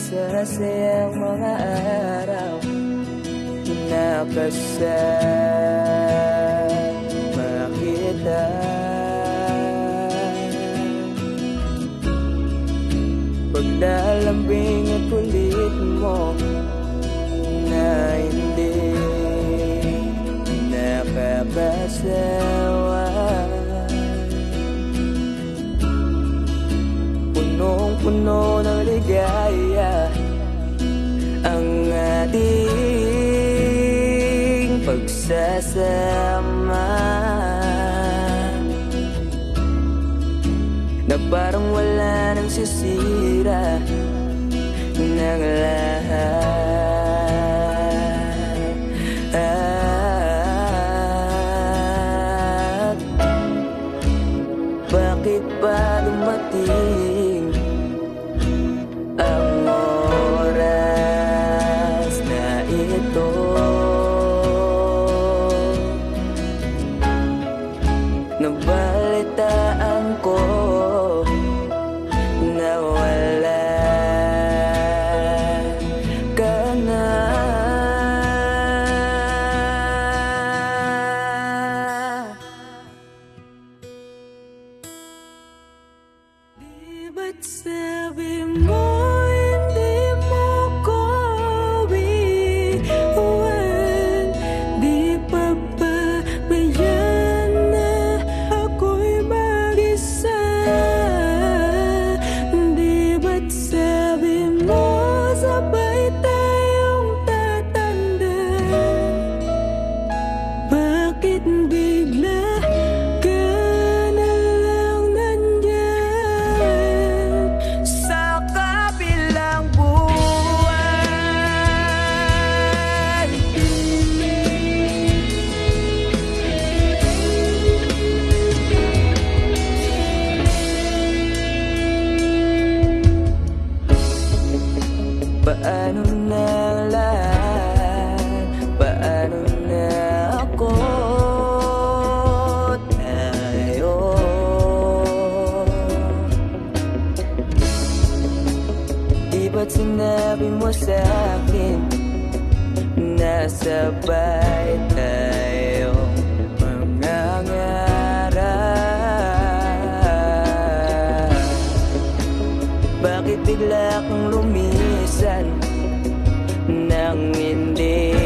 masasayang mga araw na kasama kita. Paglalambing at kulit mo na hindi nakakasawa, punong-puno ng ligaya ang ating pagsasama, na parang wala nang sisira ng lahat. Bakit ba dumating ang oras na ito? Nabalitaan ko na wala ka na. Di ba't sabi mo hindi mo ko iwan? Di pa ba bayan na ako'y mag-isa? Di ba't sabi mo sabay tayong tatanda? Bakit bigla ka na lang nandyan sa kabilang buwan? Paano na ang lahat? Paano na ako? Tayo di ba't sinabi mo sa'kin na sabay tayong mangangarap? Bakit bigla kang lumisan nang hindi